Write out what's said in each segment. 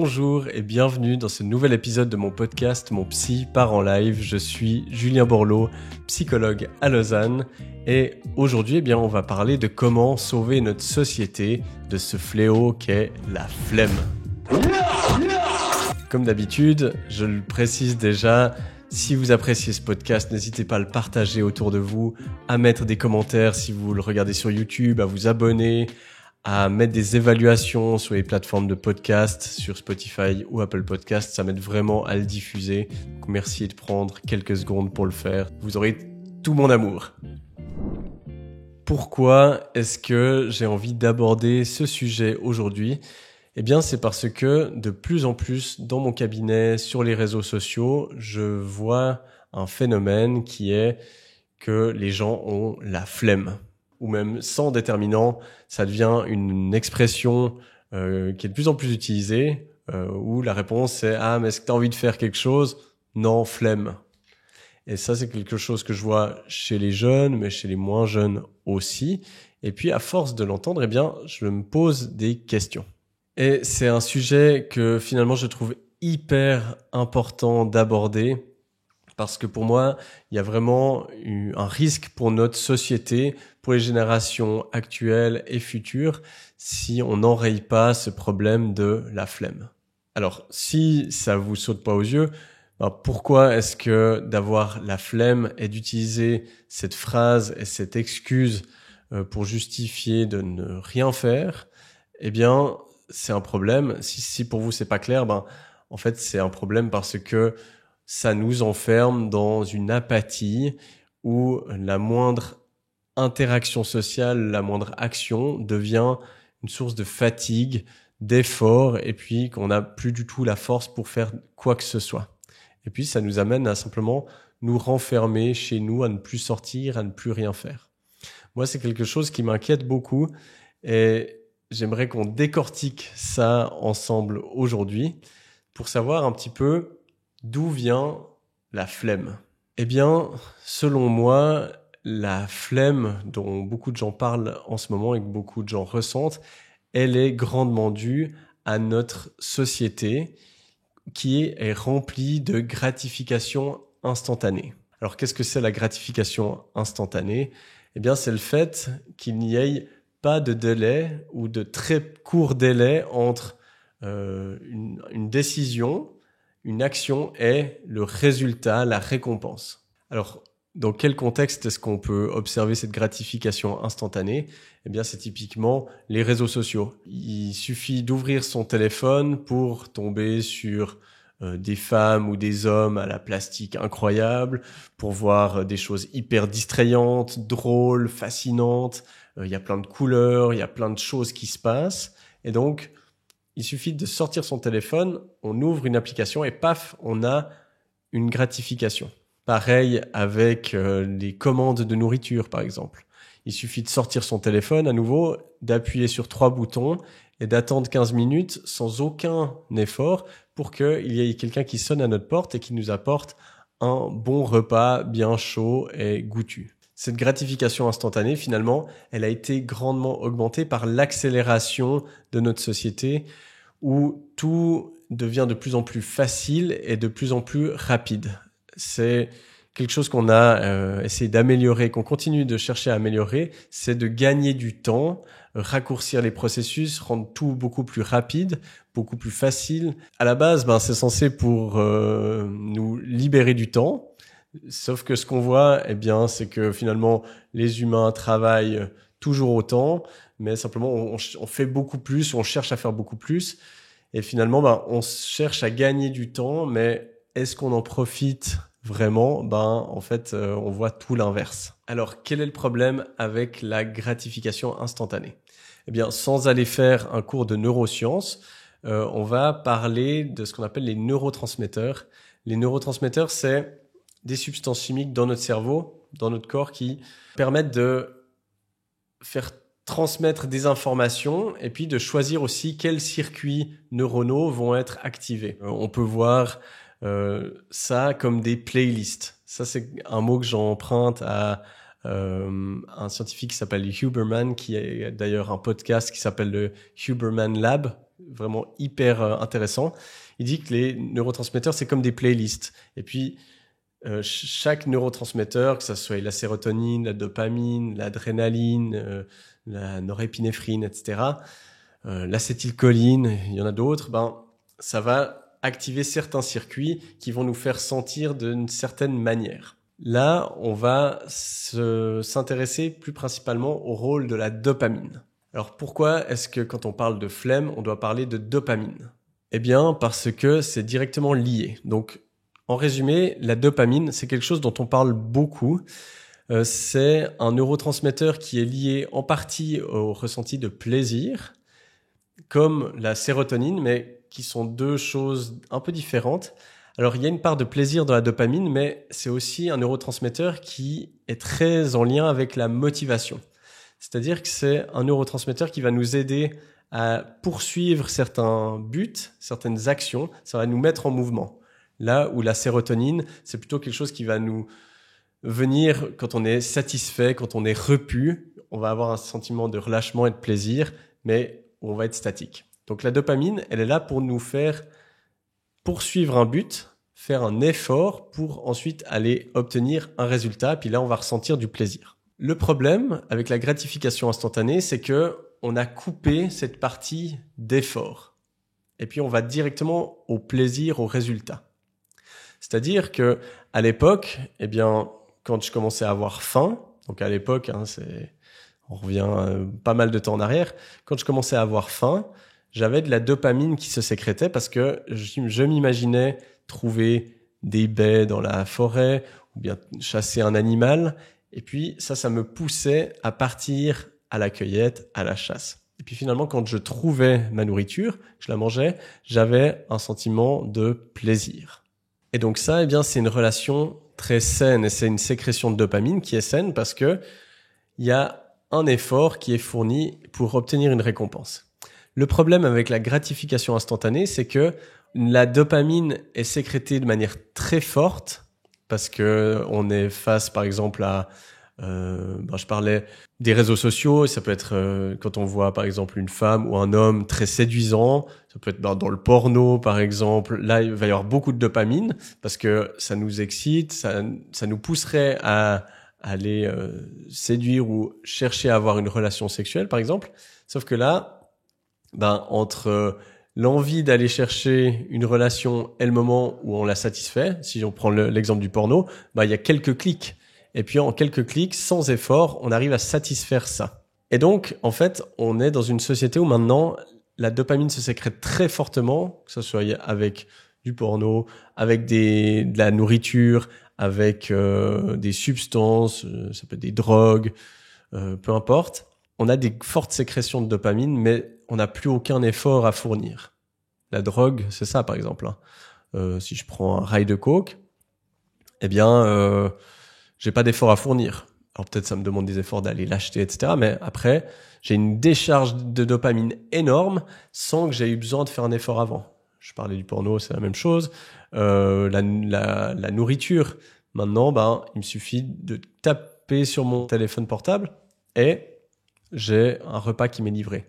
bonjour et bienvenue dans ce nouvel épisode de mon podcast Mon Psy part en live. Je suis Julien Borloo, psychologue à Lausanne et aujourd'hui on va parler de comment sauver notre société de ce fléau qu'est la flemme. Comme d'habitude, je le précise déjà, si vous appréciez ce podcast, n'hésitez pas à le partager autour de vous, à mettre des commentaires si vous le regardez sur YouTube, à vous abonner, à mettre des évaluations sur les plateformes de podcast, sur Spotify ou Apple Podcast. Ça m'aide vraiment à le diffuser. Donc merci de prendre quelques secondes pour le faire. Vous aurez tout mon amour. Pourquoi est-ce que j'ai envie d'aborder ce sujet aujourd'hui ? Eh bien, c'est parce que de plus en plus dans mon cabinet, sur les réseaux sociaux, je vois un phénomène qui est que les gens ont la flemme. Ou même sans déterminant, ça devient une expression qui est de plus en plus utilisée, où la réponse c'est « Ah, mais est-ce que tu as envie de faire quelque chose ?» Non, flemme. Et ça, c'est quelque chose que je vois chez les jeunes, mais chez les moins jeunes aussi. Et puis, à force de l'entendre, eh bien, je me pose des questions. Et c'est un sujet que finalement, je trouve hyper important d'aborder, parce que pour moi, il y a vraiment un risque pour notre société, pour les générations actuelles et futures, si on n'enraye pas ce problème de la flemme. Alors, si ça vous saute pas aux yeux, pourquoi est-ce que d'avoir la flemme et d'utiliser cette phrase et cette excuse pour justifier de ne rien faire, eh bien, c'est un problème. Si pour vous c'est pas clair, en fait, c'est un problème parce que ça nous enferme dans une apathie où la moindre interaction sociale, la moindre action devient une source de fatigue, d'effort, et puis qu'on n'a plus du tout la force pour faire quoi que ce soit. Et puis ça nous amène à simplement nous renfermer chez nous, à ne plus sortir, à ne plus rien faire. Moi, c'est quelque chose qui m'inquiète beaucoup et j'aimerais qu'on décortique ça ensemble aujourd'hui pour savoir un petit peu d'où vient la flemme. Eh bien, selon moi, la flemme dont beaucoup de gens parlent en ce moment et que beaucoup de gens ressentent, elle est grandement due à notre société qui est remplie de gratification instantanée. Alors, qu'est-ce que c'est la gratification instantanée ? Eh bien, c'est le fait qu'il n'y ait pas de délai ou de très court délai entre une décision, une action et le résultat, la récompense. Alors, dans quel contexte est-ce qu'on peut observer cette gratification instantanée ? Eh bien, c'est typiquement les réseaux sociaux. Il suffit d'ouvrir son téléphone pour tomber sur des femmes ou des hommes à la plastique incroyable, pour voir des choses hyper distrayantes, drôles, fascinantes. Il y a plein de couleurs, il y a plein de choses qui se passent. Et donc, il suffit de sortir son téléphone, on ouvre une application et paf, on a une gratification. Pareil avec les commandes de nourriture, par exemple. Il suffit de sortir son téléphone à nouveau, d'appuyer sur 3 boutons et d'attendre 15 minutes sans aucun effort pour qu'il y ait quelqu'un qui sonne à notre porte et qui nous apporte un bon repas bien chaud et goûtu. Cette gratification instantanée, finalement, elle a été grandement augmentée par l'accélération de notre société où tout devient de plus en plus facile et de plus en plus rapide. C'est quelque chose qu'on a essayé d'améliorer, qu'on continue de chercher à améliorer, c'est de gagner du temps, raccourcir les processus, rendre tout beaucoup plus rapide, beaucoup plus facile. À la base, c'est censé pour nous libérer du temps. Sauf que ce qu'on voit, c'est que finalement, les humains travaillent toujours autant, mais simplement, on fait beaucoup plus, on cherche à faire beaucoup plus. Et finalement, on cherche à gagner du temps, mais est-ce qu'on en profite vraiment ? En fait, on voit tout l'inverse. Alors, quel est le problème avec la gratification instantanée ? Eh bien, sans aller faire un cours de neurosciences, on va parler de ce qu'on appelle les neurotransmetteurs. Les neurotransmetteurs, c'est des substances chimiques dans notre cerveau, dans notre corps, qui permettent de faire transmettre des informations et puis de choisir aussi quels circuits neuronaux vont être activés. On peut voir ça comme des playlists. Ça, c'est un mot que j'emprunte à un scientifique qui s'appelle Huberman, qui a d'ailleurs un podcast qui s'appelle le Huberman Lab, vraiment hyper intéressant. Il dit que les neurotransmetteurs, c'est comme des playlists. Et puis, chaque neurotransmetteur, que ce soit la sérotonine, la dopamine, l'adrénaline, la norépinéphrine, etc., l'acétylcholine, il y en a d'autres, ça va activer certains circuits qui vont nous faire sentir d'une certaine manière. Là, on va s'intéresser plus principalement au rôle de la dopamine. Alors pourquoi est-ce que quand on parle de flemme, on doit parler de dopamine ? Eh bien, parce que c'est directement lié. Donc, en résumé, la dopamine, c'est quelque chose dont on parle beaucoup. C'est un neurotransmetteur qui est lié en partie au ressenti de plaisir, comme la sérotonine, mais qui sont deux choses un peu différentes. Alors, il y a une part de plaisir dans la dopamine, mais c'est aussi un neurotransmetteur qui est très en lien avec la motivation. C'est-à-dire que c'est un neurotransmetteur qui va nous aider à poursuivre certains buts, certaines actions. Ça va nous mettre en mouvement. Là où la sérotonine, c'est plutôt quelque chose qui va nous venir quand on est satisfait, quand on est repu. On va avoir un sentiment de relâchement et de plaisir, mais on va être statique. Donc la dopamine, elle est là pour nous faire poursuivre un but, faire un effort pour ensuite aller obtenir un résultat. Puis là, on va ressentir du plaisir. Le problème avec la gratification instantanée, c'est que on a coupé cette partie d'effort. Et puis, on va directement au plaisir, au résultat. C'est-à-dire que à l'époque, quand je commençais à avoir faim, donc à l'époque, on revient pas mal de temps en arrière, quand je commençais à avoir faim, j'avais de la dopamine qui se sécrétait parce que je m'imaginais trouver des baies dans la forêt ou bien chasser un animal. Et puis ça me poussait à partir à la cueillette, à la chasse. Et puis finalement, quand je trouvais ma nourriture, je la mangeais, j'avais un sentiment de plaisir. Et donc ça, c'est une relation très saine et c'est une sécrétion de dopamine qui est saine parce que il y a un effort qui est fourni pour obtenir une récompense. Le problème avec la gratification instantanée, c'est que la dopamine est sécrétée de manière très forte parce que on est face, par exemple, à je parlais des réseaux sociaux. Ça peut être quand on voit, par exemple, une femme ou un homme très séduisant. Ça peut être dans le porno, par exemple. Là, il va y avoir beaucoup de dopamine parce que ça nous excite, ça nous pousserait à aller séduire ou chercher à avoir une relation sexuelle, par exemple. Sauf que là, entre l'envie d'aller chercher une relation et le moment où on la satisfait, si on prend l'exemple du porno, il y a quelques clics. Et puis en quelques clics, sans effort, on arrive à satisfaire ça. Et donc, en fait, on est dans une société où maintenant, la dopamine se sécrète très fortement, que ce soit avec du porno, avec de la nourriture, avec des substances, ça peut être des drogues, peu importe. On a des fortes sécrétions de dopamine, mais on n'a plus aucun effort à fournir. La drogue, c'est ça, par exemple. Si je prends un rail de coke, j'ai pas d'effort à fournir. Alors peut-être ça me demande des efforts d'aller l'acheter, etc. Mais après, j'ai une décharge de dopamine énorme sans que j'ai eu besoin de faire un effort avant. Je parlais du porno, c'est la même chose. La nourriture, maintenant, il me suffit de taper sur mon téléphone portable et j'ai un repas qui m'est livré.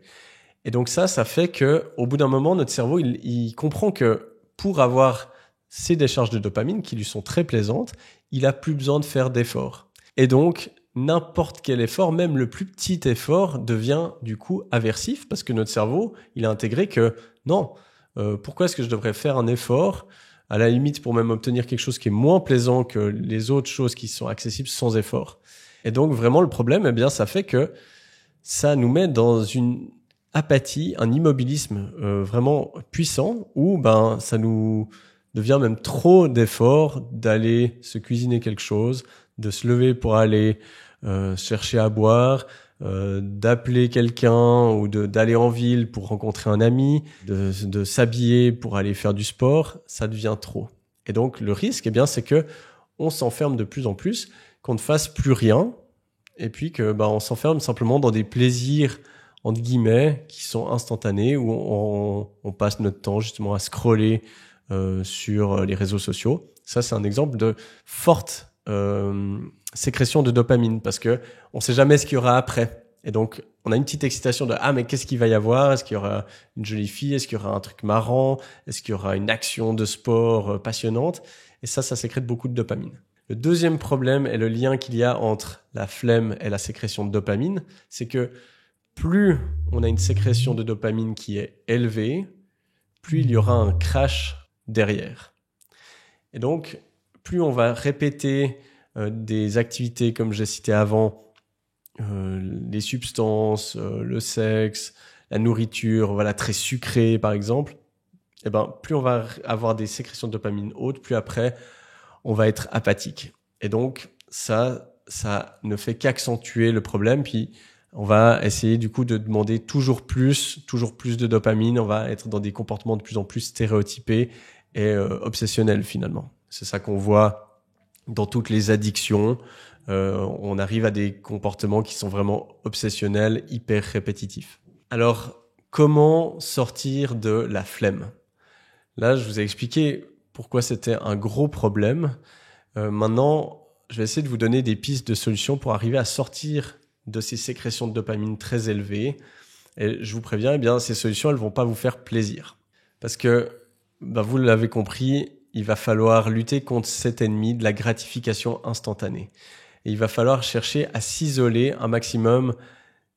Et donc ça fait que au bout d'un moment, notre cerveau, il comprend que pour avoir ces décharges de dopamine qui lui sont très plaisantes, il a plus besoin de faire d'efforts. Et donc, n'importe quel effort, même le plus petit effort, devient du coup aversif parce que notre cerveau, il a intégré que non, pourquoi est-ce que je devrais faire un effort à la limite pour même obtenir quelque chose qui est moins plaisant que les autres choses qui sont accessibles sans effort. Et donc vraiment le problème, ça fait que ça nous met dans une apathie, un immobilisme vraiment puissant où ça nous devient même trop d'efforts d'aller se cuisiner quelque chose, de se lever pour aller chercher à boire, d'appeler quelqu'un ou d'aller en ville pour rencontrer un ami, de s'habiller pour aller faire du sport, ça devient trop. Et donc le risque, c'est que on s'enferme de plus en plus, qu'on ne fasse plus rien, et puis que on s'enferme simplement dans des plaisirs entre guillemets qui sont instantanés où on passe notre temps justement à scroller sur les réseaux sociaux. Ça, c'est un exemple de forte sécrétion de dopamine parce que on sait jamais ce qu'il y aura après. Et donc, on a une petite excitation de « Ah, mais qu'est-ce qu'il va y avoir? Est-ce qu'il y aura une jolie fille? Est-ce qu'il y aura un truc marrant? Est-ce qu'il y aura une action de sport passionnante ?» Et ça sécrète beaucoup de dopamine. Le deuxième problème est le lien qu'il y a entre la flemme et la sécrétion de dopamine. C'est que plus on a une sécrétion de dopamine qui est élevée, plus il y aura un crash derrière. Et donc, plus on va répéter des activités comme j'ai cité avant, les substances, le sexe, la nourriture, voilà, très sucrée par exemple, et ben, plus on va avoir des sécrétions de dopamine hautes, plus après on va être apathique. Et donc ça ne fait qu'accentuer le problème. Puis on va essayer du coup de demander toujours plus de dopamine. On va être dans des comportements de plus en plus stéréotypés et obsessionnels finalement. C'est ça qu'on voit dans toutes les addictions. On arrive à des comportements qui sont vraiment obsessionnels, hyper répétitifs. Alors, comment sortir de la flemme? Là, je vous ai expliqué pourquoi c'était un gros problème. Maintenant, je vais essayer de vous donner des pistes de solutions pour arriver à sortir de ces sécrétions de dopamine très élevées. Et je vous préviens, eh bien, ces solutions, elles vont pas vous faire plaisir. Parce que, vous l'avez compris, il va falloir lutter contre cet ennemi de la gratification instantanée. Et il va falloir chercher à s'isoler un maximum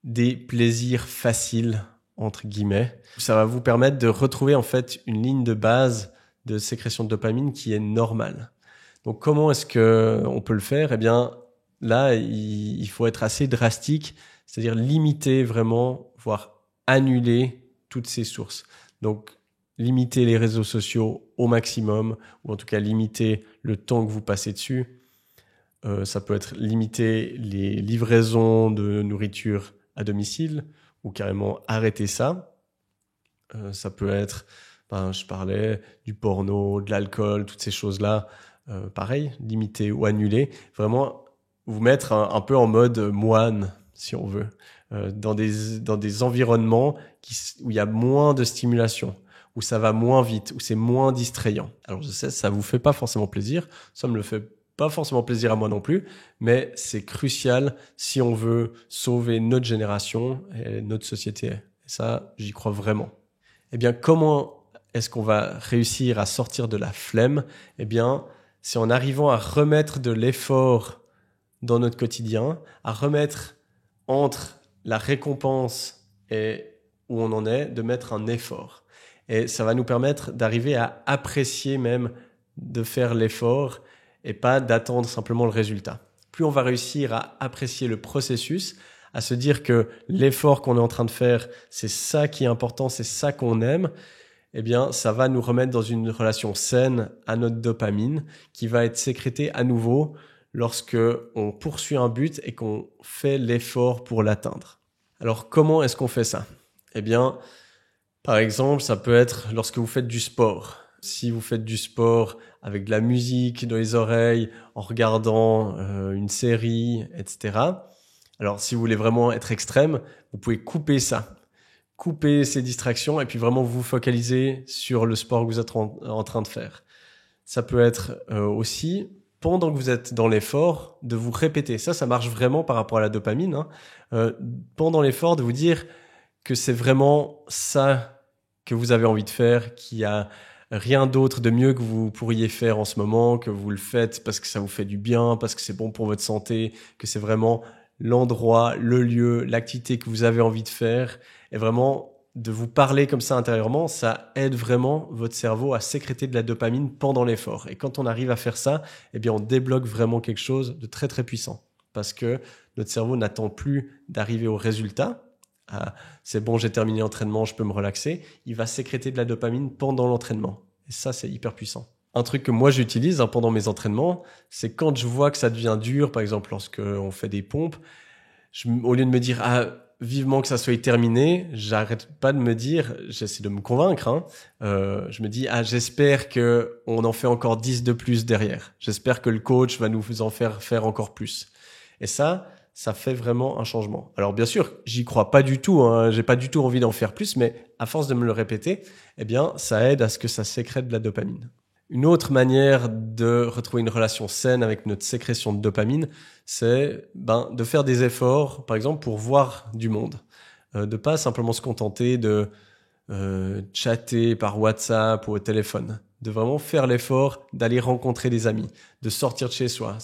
des plaisirs faciles, entre guillemets. Ça va vous permettre de retrouver en fait une ligne de base de sécrétion de dopamine qui est normale. Donc comment est-ce que on peut le faire? Eh bien là, il faut être assez drastique, c'est-à-dire limiter vraiment, voire annuler toutes ces sources. Donc limiter les réseaux sociaux au maximum, ou en tout cas limiter le temps que vous passez dessus. Ça peut être limiter les livraisons de nourriture à domicile ou carrément arrêter ça. Ça peut être, je parlais du porno, de l'alcool, toutes ces choses-là. Pareil, limiter ou annuler. Vraiment, vous mettre un peu en mode moine, si on veut, dans des environnements où il y a moins de stimulation, où ça va moins vite, où c'est moins distrayant. Alors je sais, ça vous fait pas forcément plaisir, ça me le fait pas forcément plaisir à moi non plus, mais c'est crucial si on veut sauver notre génération et notre société. Et ça, j'y crois vraiment. Eh bien, comment est-ce qu'on va réussir à sortir de la flemme? Eh bien, c'est en arrivant à remettre de l'effort dans notre quotidien, à remettre entre la récompense et où on en est, de mettre un effort. Et ça va nous permettre d'arriver à apprécier même de faire l'effort et pas d'attendre simplement le résultat. Plus on va réussir à apprécier le processus, à se dire que l'effort qu'on est en train de faire, c'est ça qui est important, c'est ça qu'on aime, eh bien, ça va nous remettre dans une relation saine à notre dopamine qui va être sécrétée à nouveau lorsque on poursuit un but et qu'on fait l'effort pour l'atteindre. Alors, comment est-ce qu'on fait ça? Eh bien, par exemple, ça peut être lorsque vous faites du sport. Si vous faites du sport avec de la musique dans les oreilles, en regardant une série, etc. Alors, si vous voulez vraiment être extrême, vous pouvez couper ça. Couper ces distractions et puis vraiment vous focaliser sur le sport que vous êtes en train de faire. Ça peut être aussi, pendant que vous êtes dans l'effort, de vous répéter. Ça marche vraiment par rapport à la dopamine. Pendant l'effort, de vous dire que c'est vraiment ça que vous avez envie de faire, qu'il y a rien d'autre de mieux que vous pourriez faire en ce moment, que vous le faites parce que ça vous fait du bien, parce que c'est bon pour votre santé, que c'est vraiment l'endroit, le lieu, l'activité que vous avez envie de faire. Et vraiment, de vous parler comme ça intérieurement, ça aide vraiment votre cerveau à sécréter de la dopamine pendant l'effort. Et quand on arrive à faire ça, eh bien, on débloque vraiment quelque chose de très, très puissant. Parce que notre cerveau n'attend plus d'arriver au résultat. Ah, c'est bon, j'ai terminé l'entraînement, je peux me relaxer. Il va sécréter de la dopamine pendant l'entraînement. Et ça, c'est hyper puissant. Un truc que moi j'utilise pendant mes entraînements, c'est quand je vois que ça devient dur, par exemple lorsqu'on fait des pompes, au lieu de me dire vivement que ça soit terminé, j'arrête pas de me dire, j'essaie de me convaincre, je me dis j'espère que on en fait encore 10 de plus derrière. J'espère que le coach va nous en faire encore plus. Et ça fait vraiment un changement. Alors bien sûr, j'y crois pas du tout, j'ai pas du tout envie d'en faire plus, mais à force de me le répéter, eh bien, ça aide à ce que ça sécrète de la dopamine. Une autre manière de retrouver une relation saine avec notre sécrétion de dopamine, c'est de faire des efforts, par exemple, pour voir du monde. De pas simplement se contenter de chatter par WhatsApp ou au téléphone. De vraiment faire l'effort d'aller rencontrer des amis, de sortir de chez soi,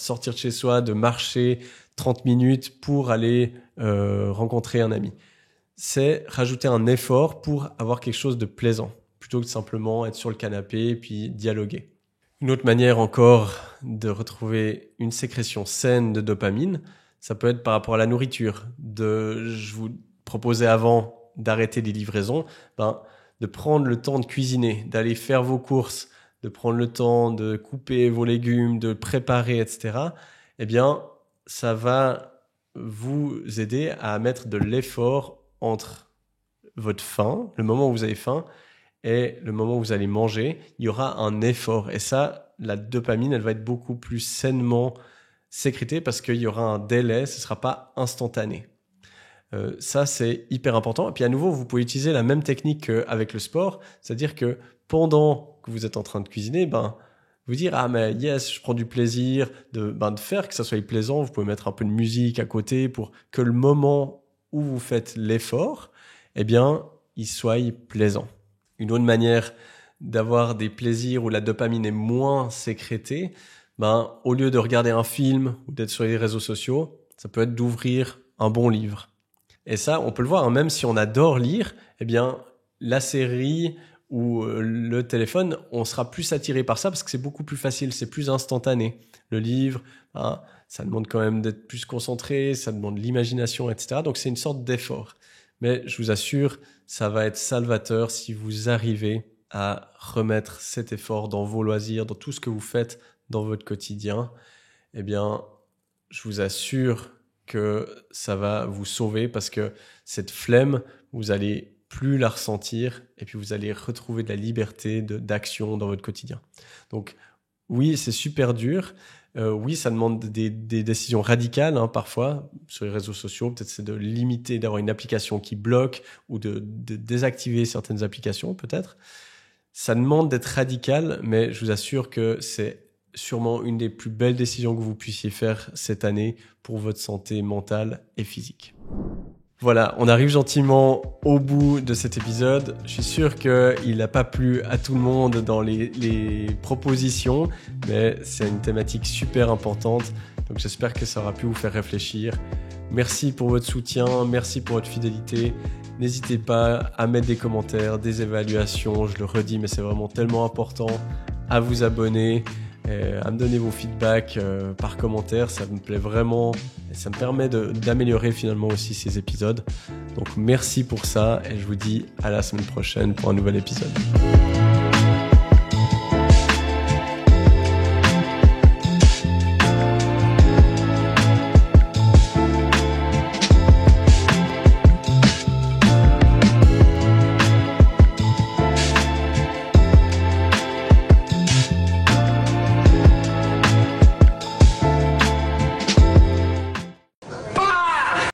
de marcher 30 minutes pour aller rencontrer un ami. C'est rajouter un effort pour avoir quelque chose de plaisant, plutôt que de simplement être sur le canapé et puis dialoguer. Une autre manière encore de retrouver une sécrétion saine de dopamine, ça peut être par rapport à la nourriture. Je vous proposais avant d'arrêter les livraisons, de prendre le temps de cuisiner, d'aller faire vos courses, de prendre le temps de couper vos légumes, de préparer, etc. Eh bien, ça va vous aider à mettre de l'effort entre votre faim, le moment où vous avez faim, et le moment où vous allez manger. Il y aura un effort. Et ça, la dopamine, elle va être beaucoup plus sainement sécrétée parce qu'il y aura un délai, ce ne sera pas instantané. Ça, c'est hyper important. Et puis à nouveau, vous pouvez utiliser la même technique qu'avec le sport, c'est-à-dire que pendant que vous êtes en train de cuisiner, vous dire « Ah, mais yes, je prends du plaisir de faire que ça soit plaisant. » Vous pouvez mettre un peu de musique à côté pour que le moment où vous faites l'effort, il soit plaisant. Une autre manière d'avoir des plaisirs où la dopamine est moins sécrétée, au lieu de regarder un film ou d'être sur les réseaux sociaux, ça peut être d'ouvrir un bon livre. Et ça, on peut le voir, même si on adore lire, la série ou le téléphone, on sera plus attiré par ça parce que c'est beaucoup plus facile, c'est plus instantané. Le livre, ça demande quand même d'être plus concentré, ça demande l'imagination, etc. Donc c'est une sorte d'effort. Mais je vous assure, ça va être salvateur si vous arrivez à remettre cet effort dans vos loisirs, dans tout ce que vous faites dans votre quotidien. Je vous assure que ça va vous sauver parce que cette flemme, vous allez plus la ressentir et puis vous allez retrouver de la liberté d'action dans votre quotidien. Donc oui, c'est super dur. Oui, ça demande des décisions radicales parfois sur les réseaux sociaux. Peut-être c'est de limiter, d'avoir une application qui bloque ou de désactiver certaines applications peut-être. Ça demande d'être radical, mais je vous assure que c'est sûrement une des plus belles décisions que vous puissiez faire cette année pour votre santé mentale et physique. Voilà, on arrive gentiment au bout de cet épisode. Je suis sûr qu'il n'a pas plu à tout le monde dans les propositions, mais c'est une thématique super importante. Donc j'espère que ça aura pu vous faire réfléchir. Merci pour votre soutien, merci pour votre fidélité. N'hésitez pas à mettre des commentaires, des évaluations, je le redis, mais c'est vraiment tellement important, à vous abonner, à me donner vos feedbacks par commentaire, ça me plaît vraiment et ça me permet d'améliorer finalement aussi ces épisodes. Donc merci pour ça et je vous dis à la semaine prochaine pour un nouvel épisode.